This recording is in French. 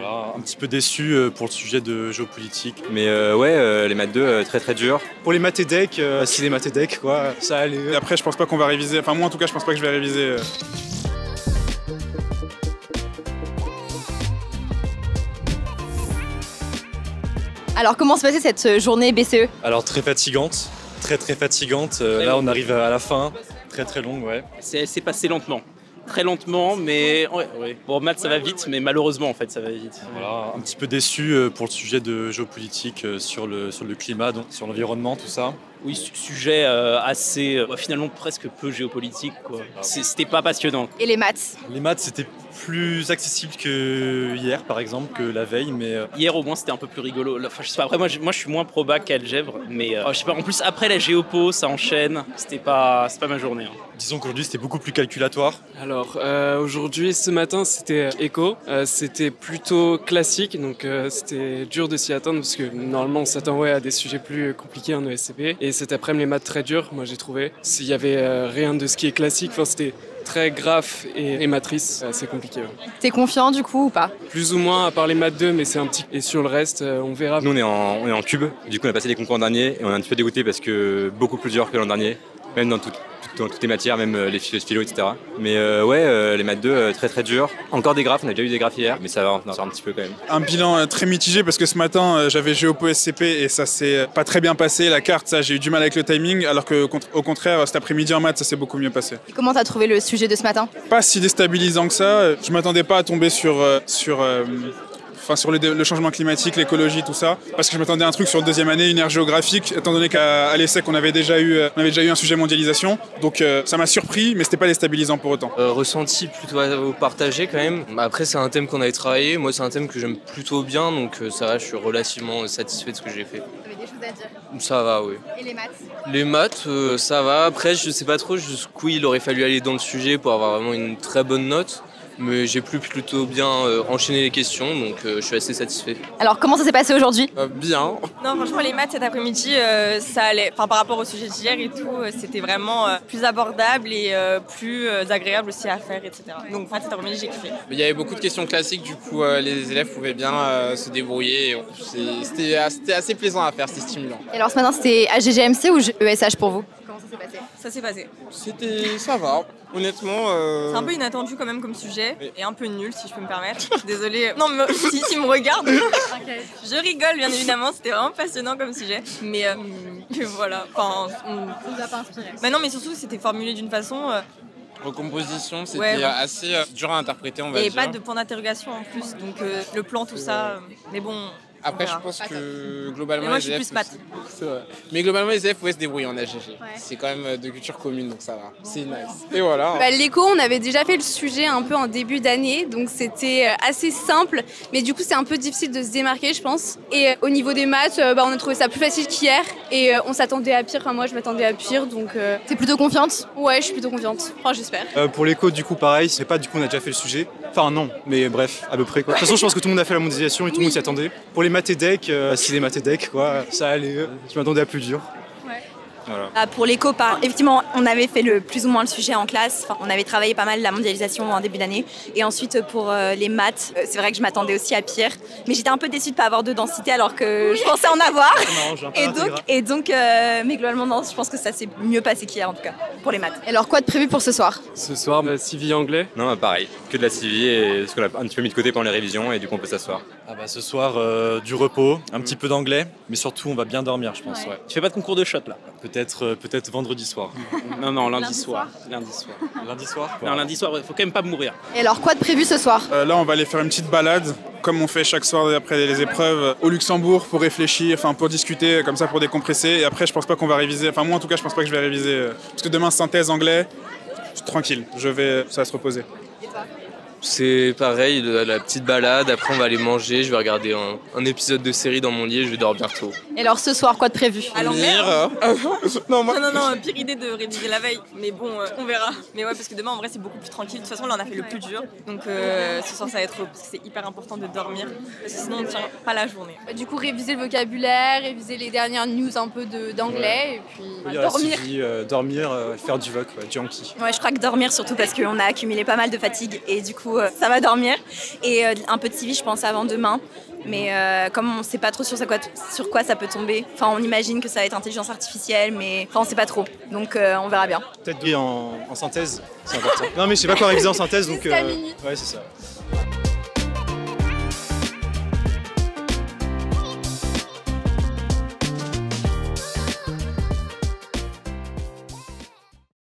Voilà, un petit peu déçu pour le sujet de géopolitique. Mais les maths 2, très très dur. Pour les maths et deck, si les maths et deck, quoi, ça allait. Et après, je pense pas qu'on va réviser. Enfin, moi en tout cas, je pense pas que je vais réviser. Alors comment se passait cette journée BCE? Alors très fatigante, très fatigante. Là on arrive à la fin, très longue, ouais. C'est passé lentement. Très lentement, mais ouais. Bon, maths ça va vite, mais malheureusement en fait ça va vite. Voilà, un petit peu déçu pour le sujet de géopolitique sur le climat, donc sur l'environnement, tout ça. Oui, sujet assez, finalement presque peu géopolitique, quoi. C'était pas passionnant. Et les maths? Les maths c'était plus accessible que hier par exemple, que la veille, mais... Hier au moins c'était un peu plus rigolo. Enfin, je sais pas, après moi je suis moins pro bac qu'algèbre, mais je sais pas, en plus après la géopo ça enchaîne, c'est pas ma journée. Hein. Disons qu'aujourd'hui c'était beaucoup plus calculatoire. Alors aujourd'hui, ce matin c'était éco, c'était plutôt classique, donc c'était dur de s'y attendre parce que normalement on s'attend à des sujets plus compliqués en ESCP. Et cet après-midi les maths très durs, moi j'ai trouvé. Il y avait rien de ce qui est classique, enfin c'était très graphe et matrice, c'est compliqué. Ouais. T'es confiant du coup ou pas? Plus ou moins, à part les maths 2, mais c'est un petit... Et sur le reste, on verra. Nous on est en cube, du coup on a passé les concours l'an dernier et on est un petit peu dégoûté parce que beaucoup plus dur que l'an dernier, même dans toutes les matières, même les philo, etc. Mais les maths 2, très dur. Encore des graphes, on a déjà eu des graphes hier, mais ça va, on en sort un petit peu quand même. Un bilan très mitigé parce que ce matin, j'avais géopo SCP et ça s'est pas très bien passé. La carte, ça, j'ai eu du mal avec le timing, alors que au contraire, cet après-midi en maths, ça s'est beaucoup mieux passé. Et comment t'as trouvé le sujet de ce matin? Pas si déstabilisant que ça. Je m'attendais pas à tomber sur le changement climatique, l'écologie, tout ça. Parce que je m'attendais à un truc sur deuxième année, une aire géographique, étant donné qu'à l'ESSEC, on avait déjà eu un sujet mondialisation. Donc ça m'a surpris, mais c'était pas déstabilisant pour autant. Ressenti plutôt partagé quand même. Après, c'est un thème qu'on avait travaillé. Moi, c'est un thème que j'aime plutôt bien, donc ça va, je suis relativement satisfait de ce que j'ai fait. T'avais des choses à dire? Ça va, oui. Et les maths? Les maths, ça va. Après, je sais pas trop jusqu'où il aurait fallu aller dans le sujet pour avoir vraiment une très bonne note. Mais j'ai plutôt bien enchaîné les questions, donc je suis assez satisfait. Alors comment ça s'est passé aujourd'hui? Bien. Non, franchement, les maths cet après-midi, ça allait. Enfin, par rapport au sujet d'hier et tout, c'était vraiment plus abordable et plus agréable aussi à faire, etc. Donc, cet après-midi, j'ai kiffé. Il y avait beaucoup de questions classiques, du coup, les élèves pouvaient bien se débrouiller. C'était assez plaisant à faire, c'était stimulant. Et alors ce matin, c'était AGGMC ou ESH pour vous? Comment ça s'est passé? Ça s'est passé. Ça va, honnêtement. C'est un peu inattendu quand même comme sujet, et un peu nul si je peux me permettre. Désolée. Non, mais si me regarde. Je rigole, bien évidemment, c'était vraiment passionnant comme sujet. Mais voilà, enfin... Ça vous a pas inspiré? Bah non, mais surtout, c'était formulé d'une façon... Recomposition, c'était assez dur à interpréter, on va dire. Et pas de point d'interrogation en plus, donc le plan, tout ça... mais bon... Après, je pense que globalement, moi, les élèves... je suis plus maths. C'est vrai. Mais globalement, les élèves pouvaient se débrouiller en AGG. Ouais. C'est quand même de culture commune, donc ça va. C'est nice. Et voilà. L'éco, on avait déjà fait le sujet un peu en début d'année, donc c'était assez simple. Mais du coup, c'est un peu difficile de se démarquer, je pense. Et au niveau des maths, on a trouvé ça plus facile qu'hier. Et on s'attendait à pire. Enfin, moi, je m'attendais à pire, donc... T'es plutôt confiante? Ouais, je suis plutôt confiante. Enfin, j'espère. Pour l'éco, du coup, pareil, c'est pas du coup on a déjà fait le sujet. Enfin non, mais bref, à peu près quoi. De toute façon, je pense que tout le monde a fait la mondialisation et tout le monde s'y attendait. Pour les maths et deck, si les maths et deck, quoi, ça allait. Je m'attendais à plus dur. Voilà. Pour les copains, effectivement, on avait fait plus ou moins le sujet en classe. Enfin, on avait travaillé pas mal la mondialisation en début d'année. Et ensuite, pour les maths, c'est vrai que je m'attendais aussi à pire. Mais j'étais un peu déçue de ne pas avoir de densité alors que je pensais en avoir. Mais globalement, non, je pense que ça s'est mieux passé qu'hier en tout cas, pour les maths. Et alors, quoi de prévu pour ce soir? Ce soir, civi anglais. Non, pareil, que de la civi et ce qu'on a un petit peu mis de côté pendant les révisions et du coup on peut s'asseoir. Ce soir, du repos, un petit peu d'anglais, mais surtout on va bien dormir, je pense. Ouais. Tu fais pas de concours de shot là? Peut-être vendredi soir. Non, lundi soir. Lundi soir Non, lundi soir, faut quand même pas mourir. Et alors, quoi de prévu ce soir? Là, on va aller faire une petite balade, comme on fait chaque soir après les épreuves, au Luxembourg pour réfléchir, pour discuter, comme ça pour décompresser. Et après, je pense pas qu'on va réviser. Enfin, moi en tout cas, je pense pas que je vais réviser. Parce que demain, synthèse anglais, tranquille, ça va se reposer. C'est pareil, la petite balade, après on va aller manger, je vais regarder un épisode de série dans mon lit et je vais dormir tôt. Et alors ce soir, quoi de prévu? À l'envers. Non, pire idée de réviser la veille, mais bon, on verra. Mais ouais, parce que demain en vrai c'est beaucoup plus tranquille. De toute façon là on a fait le plus dur, donc ce soir ça va être parce que c'est hyper important de dormir, parce que sinon on tient pas la journée. Du coup, réviser le vocabulaire, réviser les dernières news un peu d'anglais, et puis dormir. Dormir, faire du voc, du Yankee. Ouais, je crois que dormir surtout parce qu'on a accumulé pas mal de fatigue et du coup coup ça va dormir. Et un peu de civi je pense avant demain. Mais comme on ne sait pas trop sur quoi ça peut tomber, enfin on imagine que ça va être intelligence artificielle, mais on ne sait pas trop, donc on verra bien. Peut-être en synthèse, c'est important. Non mais je sais pas quoi réviser en synthèse, donc ouais c'est ça.